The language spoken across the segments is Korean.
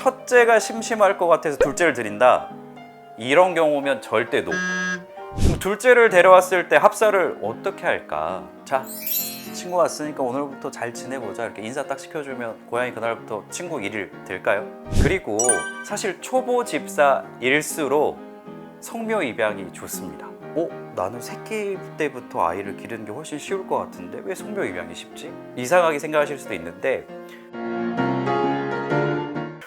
첫째가 심심할 것 같아서 둘째를 드린다. 이런 경우면 절대 노. 그럼 둘째를 데려왔을 때 합사를 어떻게 할까? 자, 친구 왔으니까 오늘부터 잘 지내보자 이렇게 인사 딱 시켜주면 고양이 그날부터 친구 1일 될까요? 그리고 사실 초보 집사일수록 성묘 입양이 좋습니다. 나는 새끼 때부터 아이를 기르는 게 훨씬 쉬울 것 같은데 왜 성묘 입양이 쉽지? 이상하게 생각하실 수도 있는데,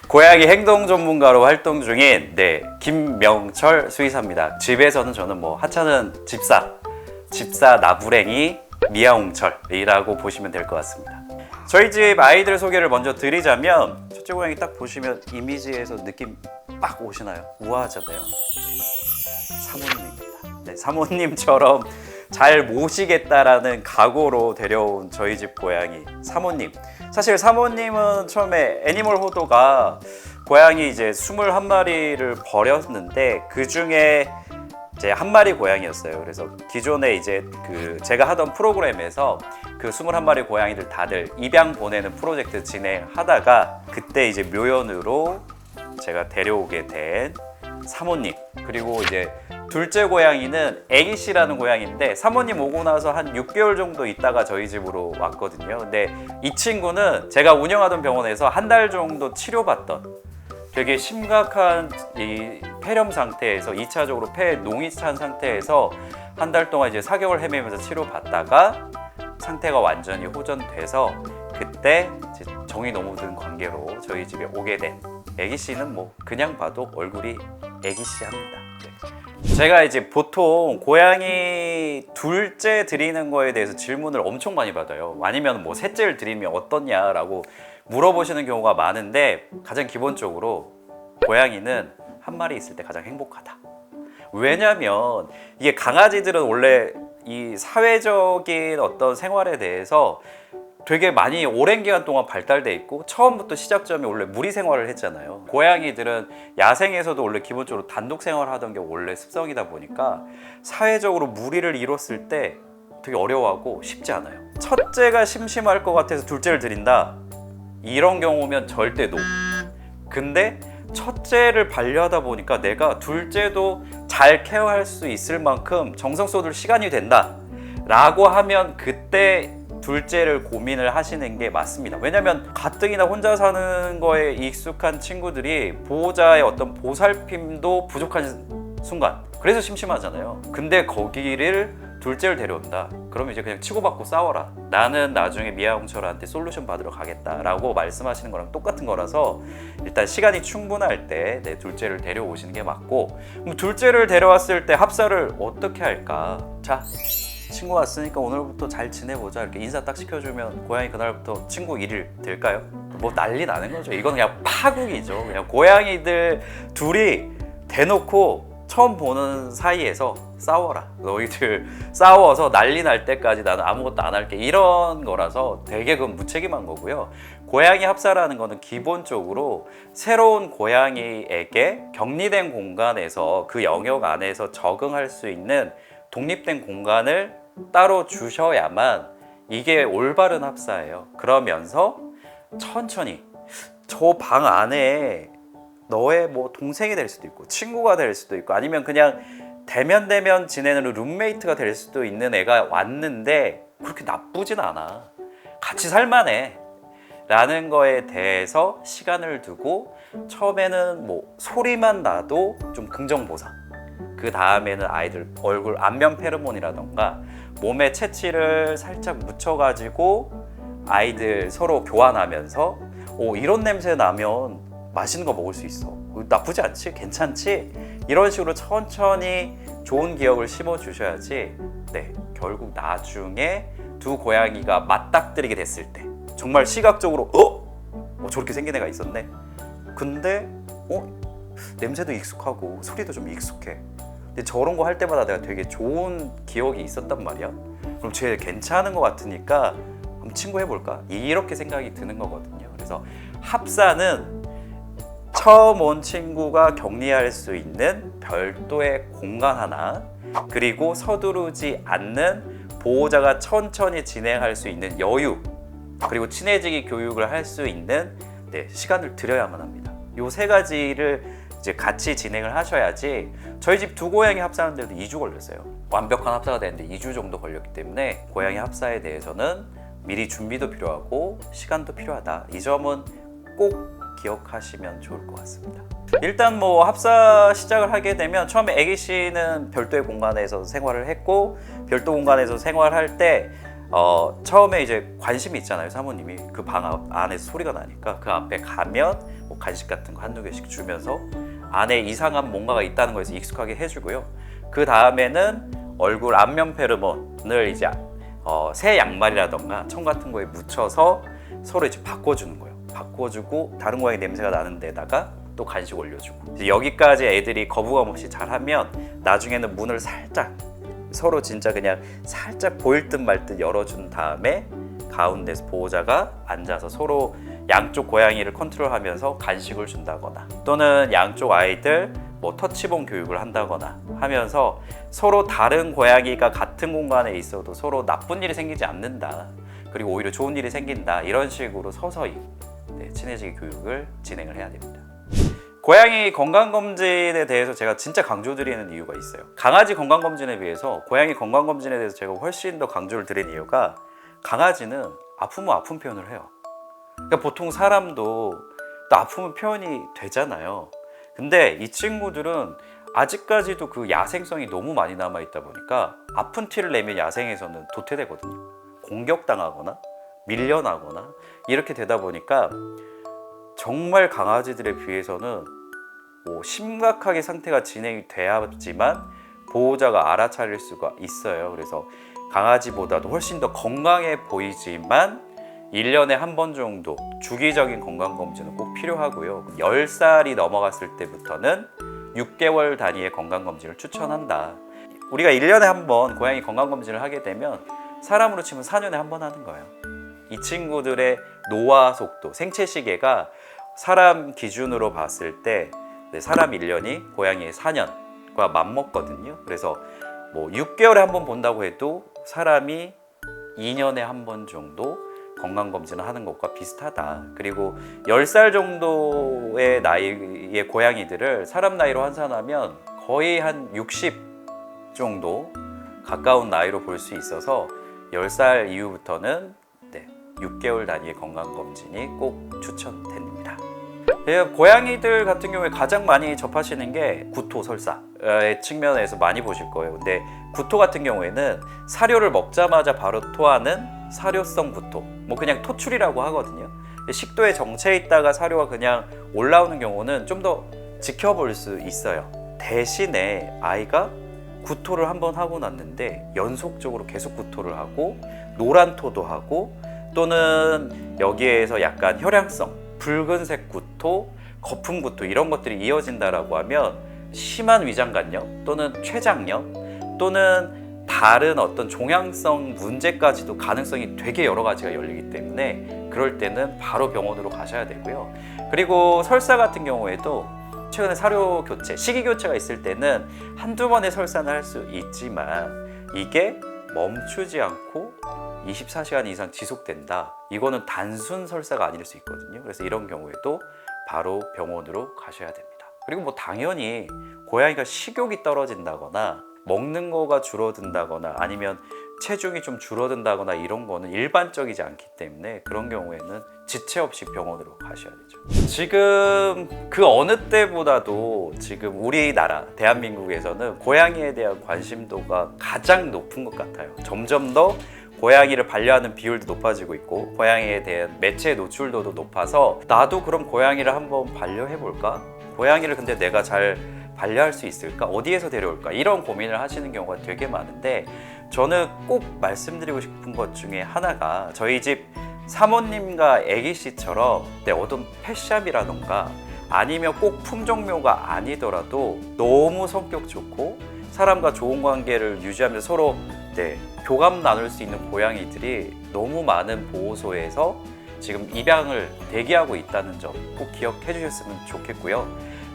고양이 행동 전문가로 활동 중인 김명철 수의사입니다. 집에서는 저는 하찮은 집사 나부랭이 미아홍철이라고 보시면 될 것 같습니다. 저희 집 아이들 소개를 먼저 드리자면, 첫째 고양이 딱 보시면 이미지에서 느낌 딱 오시나요? 우아하잖아요. 사모님입니다. 사모님처럼 잘 모시겠다라는 각오로 데려온 저희 집 고양이 사모님. 사실 사모님은 처음에 애니멀 호도가 고양이 이제 21마리를 버렸는데 그 중에 이제 한 마리 고양이였어요. 그래서 기존에 이제 제가 하던 프로그램에서 그 21마리 고양이들 다들 입양 보내는 프로젝트 진행하다가 그때 이제 묘연으로 제가 데려오게 된 사모님. 그리고 이제 둘째 고양이는 애기씨라는 고양이인데 사모님 오고 나서 한 6개월 정도 있다가 저희 집으로 왔거든요. 근데 이 친구는 제가 운영하던 병원에서 한 달 정도 치료받던 되게 심각한 이 폐렴 상태에서 2차적으로 폐에 농이 찬 상태에서 한 달 동안 이제 사경을 헤매면서 치료받다가 상태가 완전히 호전돼서 그때 이제 정이 너무 든 관계로 저희 집에 오게 된 애기씨는 그냥 봐도 얼굴이 애기씨 합니다. 제가 이제 보통 고양이 둘째 드리는 거에 대해서 질문을 엄청 많이 받아요. 아니면 셋째를 드리면 어떻냐라고 물어보시는 경우가 많은데, 가장 기본적으로 고양이는 한 마리 있을 때 가장 행복하다. 왜냐면 이게 강아지들은 원래 이 사회적인 어떤 생활에 대해서 되게 많이 오랜 기간 동안 발달돼 있고 처음부터 시작점이 원래 무리 생활을 했잖아요. 고양이들은 야생에서도 원래 기본적으로 단독 생활을 하던 게 원래 습성이다 보니까 사회적으로 무리를 이뤘을 때 되게 어려워하고 쉽지 않아요. 첫째가 심심할 것 같아서 둘째를 드린다. 이런 경우면 절대 노. 근데 첫째를 반려하다 보니까 내가 둘째도 잘 케어할 수 있을 만큼 정성 쏟을 시간이 된다 라고 하면 그때 둘째를 고민을 하시는 게 맞습니다. 왜냐면 가뜩이나 혼자 사는 거에 익숙한 친구들이 보호자의 어떤 보살핌도 부족한 순간, 그래서 심심하잖아요. 근데 거기를 둘째를 데려온다. 그러면 이제 그냥 치고받고 싸워라. 나는 나중에 미아홍철한테 솔루션 받으러 가겠다라고 말씀하시는 거랑 똑같은 거라서 일단 시간이 충분할 때 둘째를 데려오시는 게 맞고, 그럼 둘째를 데려왔을 때 합사를 어떻게 할까? 자, 친구 왔으니까 오늘부터 잘 지내보자 이렇게 인사 딱 시켜주면 고양이 그날부터 친구 1일 될까요? 난리 나는 거죠. 이건 그냥 파국이죠. 그냥 고양이들 둘이 대놓고 처음 보는 사이에서 싸워라. 너희들 싸워서 난리 날 때까지 나는 아무것도 안 할게. 이런 거라서 되게 그건 무책임한 거고요. 고양이 합사라는 거는 기본적으로 새로운 고양이에게 격리된 공간에서 그 영역 안에서 적응할 수 있는 독립된 공간을 따로 주셔야만 이게 올바른 합사예요. 그러면서 천천히 저 방 안에 너의 동생이 될 수도 있고 친구가 될 수도 있고 아니면 그냥 대면 지내는 룸메이트가 될 수도 있는 애가 왔는데 그렇게 나쁘진 않아. 같이 살만해. 라는 거에 대해서 시간을 두고 처음에는 소리만 나도 좀 긍정보상, 그 다음에는 아이들 얼굴 안면 페로몬이라던가 몸에 채취를 살짝 묻혀가지고 아이들 서로 교환하면서 이런 냄새 나면 맛있는 거 먹을 수 있어. 나쁘지 않지? 괜찮지? 이런 식으로 천천히 좋은 기억을 심어주셔야지 결국 나중에 두 고양이가 맞닥뜨리게 됐을 때 정말 시각적으로 저렇게 생긴 애가 있었네? 근데 냄새도 익숙하고 소리도 좀 익숙해. 근데 저런 거 할 때마다 내가 되게 좋은 기억이 있었단 말이야. 그럼 쟤 괜찮은 거 같으니까 그럼 친구 해볼까? 이렇게 생각이 드는 거거든요. 그래서 합사는 처음 온 친구가 격리할 수 있는 별도의 공간 하나, 그리고 서두르지 않는 보호자가 천천히 진행할 수 있는 여유, 그리고 친해지기 교육을 할 수 있는 시간을 들여야만 합니다. 요 세 가지를 이제 같이 진행을 하셔야지. 저희 집 두 고양이 합사하는데도 2주 걸렸어요. 완벽한 합사가 되는데 2주 정도 걸렸기 때문에 고양이 합사에 대해서는 미리 준비도 필요하고 시간도 필요하다. 이 점은 꼭 기억하시면 좋을 것 같습니다. 일단 뭐 합사 시작을 하게 되면 처음에 애기 씨는 별도의 공간에서 생활을 했고, 별도 공간에서 생활할 때 처음에 이제 관심이 있잖아요. 사모님이 그 방 안에서 소리가 나니까 그 앞에 가면 뭐 간식 같은 거 한두 개씩 주면서 안에 이상한 뭔가가 있다는 거에서 익숙하게 해주고요. 그 다음에는 얼굴 안면 페로몬을 이제 새 양말이라던가 청 같은 거에 묻혀서 서로 이제 바꿔주는 거예요. 바꿔주고 다른 고양이 냄새가 나는 데다가 또 간식 올려주고, 이제 여기까지 애들이 거부감 없이 잘하면 나중에는 문을 살짝 서로 진짜 그냥 살짝 보일 듯 말 듯 열어준 다음에 가운데서 보호자가 앉아서 서로 양쪽 고양이를 컨트롤하면서 간식을 준다거나, 또는 양쪽 아이들 뭐 터치봉 교육을 한다거나 하면서 서로 다른 고양이가 같은 공간에 있어도 서로 나쁜 일이 생기지 않는다, 그리고 오히려 좋은 일이 생긴다, 이런 식으로 서서히 친해지기 교육을 진행을 해야 됩니다. 고양이 건강검진에 대해서 제가 진짜 강조드리는 이유가 있어요. 강아지 건강검진에 비해서 고양이 건강검진에 대해서 제가 훨씬 더 강조를 드린 이유가, 강아지는 아프면 아픈 표현을 해요. 그러니까 보통 사람도 또 아프면 표현이 되잖아요. 근데 이 친구들은 아직까지도 그 야생성이 너무 많이 남아있다 보니까 아픈 티를 내면 야생에서는 도태되거든요. 공격당하거나 밀려나거나 이렇게 되다 보니까 정말 강아지들에 비해서는 뭐 심각하게 상태가 진행이 돼야지만 보호자가 알아차릴 수가 있어요. 그래서 강아지보다도 훨씬 더 건강해 보이지만 1년에 한 번 정도 주기적인 건강검진은 꼭 필요하고요. 10살이 넘어갔을 때부터는 6개월 단위의 건강검진을 추천한다. 우리가 1년에 한 번 고양이 건강검진을 하게 되면 사람으로 치면 4년에 한 번 하는 거예요. 이 친구들의 노화 속도, 생체 시계가 사람 기준으로 봤을 때 사람 1년이 고양이의 4년과 맞먹거든요. 그래서 뭐 6개월에 한 번 본다고 해도 사람이 2년에 한 번 정도 건강검진을 하는 것과 비슷하다. 그리고 10살 정도의 나이의 고양이들을 사람 나이로 환산하면 거의 한 60 정도 가까운 나이로 볼 수 있어서 10살 이후부터는 6개월 단위의 건강검진이 꼭 추천됩니다. 고양이들 같은 경우에 가장 많이 접하시는 게 구토, 설사의 측면에서 많이 보실 거예요. 근데 구토 같은 경우에는 사료를 먹자마자 바로 토하는 사료성 구토, 뭐 그냥 토출이라고 하거든요. 식도에 정체해 있다가 사료가 그냥 올라오는 경우는 좀 더 지켜볼 수 있어요. 대신에 아이가 구토를 한번 하고 났는데 연속적으로 계속 구토를 하고 노란 토도 하고, 또는 여기에서 약간 혈양성, 붉은색 구토, 거품 구토 이런 것들이 이어진다라고 하면 심한 위장관염 또는 췌장염 또는 다른 어떤 종양성 문제까지도 가능성이 되게 여러 가지가 열리기 때문에 그럴 때는 바로 병원으로 가셔야 되고요. 그리고 설사 같은 경우에도 최근에 사료 교체, 식이 교체가 있을 때는 한두 번의 설사는 할 수 있지만 이게 멈추지 않고 24시간 이상 지속된다. 이거는 단순 설사가 아닐 수 있거든요. 그래서 이런 경우에도 바로 병원으로 가셔야 됩니다. 그리고 뭐 당연히 고양이가 식욕이 떨어진다거나 먹는 거가 줄어든다거나 아니면 체중이 좀 줄어든다거나 이런 거는 일반적이지 않기 때문에 그런 경우에는 지체 없이 병원으로 가셔야 되죠. 지금 그 어느 때보다도 지금 우리나라 대한민국에서는 고양이에 대한 관심도가 가장 높은 것 같아요. 점점 더 고양이를 반려하는 비율도 높아지고 있고 고양이에 대한 매체 노출도도 높아서 나도 그럼 고양이를 한번 반려해볼까? 고양이를 근데 내가 잘 반려할 수 있을까? 어디에서 데려올까? 이런 고민을 하시는 경우가 되게 많은데 저는 꼭 말씀드리고 싶은 것 중에 하나가 저희 집 사모님과 애기씨처럼 어떤 펫샵이라던가 아니면 꼭 품종묘가 아니더라도 너무 성격 좋고 사람과 좋은 관계를 유지하면서 서로 교감 나눌 수 있는 고양이들이 너무 많은 보호소에서 지금 입양을 대기하고 있다는 점 꼭 기억해 주셨으면 좋겠고요.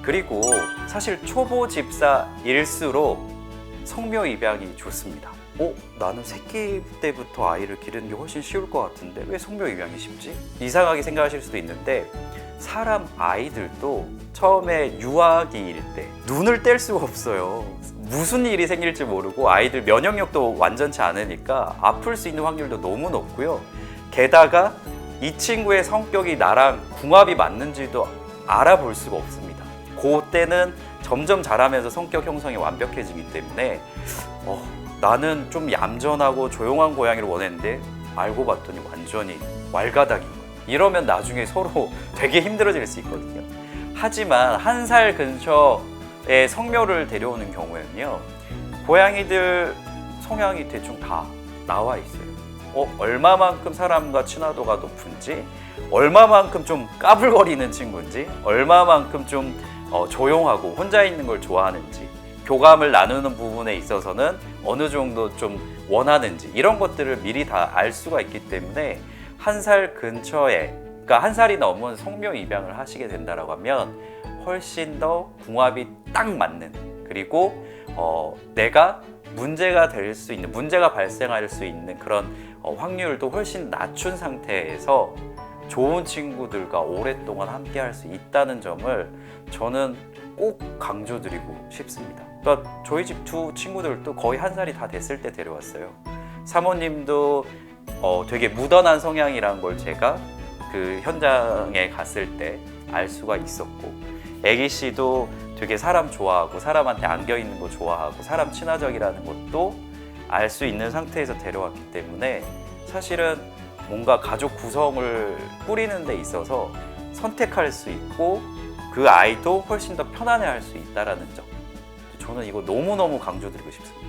그리고 사실 초보 집사일수록 성묘 입양이 좋습니다. 나는 새끼 때부터 아이를 기르는 게 훨씬 쉬울 것 같은데 왜 성묘 입양이 쉽지? 이상하게 생각하실 수도 있는데 사람 아이들도 처음에 유아기일 때 눈을 뗄 수가 없어요. 무슨 일이 생길지 모르고 아이들 면역력도 완전치 않으니까 아플 수 있는 확률도 너무 높고요. 게다가 이 친구의 성격이 나랑 궁합이 맞는지도 알아볼 수가 없습니다. 그때는 점점 자라면서 성격 형성이 완벽해지기 때문에 나는 좀 얌전하고 조용한 고양이를 원했는데 알고 봤더니 완전히 왈가닥인 거예요. 이러면 나중에 서로 되게 힘들어질 수 있거든요. 하지만 1살 근처에 성묘를 데려오는 경우에는요, 고양이들 성향이 대충 다 나와 있어요. 얼마만큼 사람과 친화도가 높은지, 얼마만큼 좀 까불거리는 친구인지, 얼마만큼 좀 조용하고 혼자 있는 걸 좋아하는지, 교감을 나누는 부분에 있어서는 어느 정도 좀 원하는지, 이런 것들을 미리 다 알 수가 있기 때문에 1살 근처에, 그러니까 1살이 넘은 성묘 입양을 하시게 된다라고 하면 훨씬 더 궁합이 딱 맞는, 그리고 내가 문제가 될 수 있는, 문제가 발생할 수 있는 그런 확률도 훨씬 낮춘 상태에서 좋은 친구들과 오랫동안 함께 할 수 있다는 점을 저는 꼭 강조드리고 싶습니다. 그러니까 저희 집 2 친구들도 거의 1살이 다 됐을 때 데려왔어요. 사모님도 되게 무던한 성향이란 걸 제가 그 현장에 갔을 때 알 수가 있었고, 애기 씨도 되게 사람 좋아하고 사람한테 안겨 있는 거 좋아하고 사람 친화적이라는 것도 알 수 있는 상태에서 데려왔기 때문에 사실은 뭔가 가족 구성을 꾸리는 데 있어서 선택할 수 있고 그 아이도 훨씬 더 편안해할 수 있다는 점, 저는 이거 너무너무 강조드리고 싶습니다.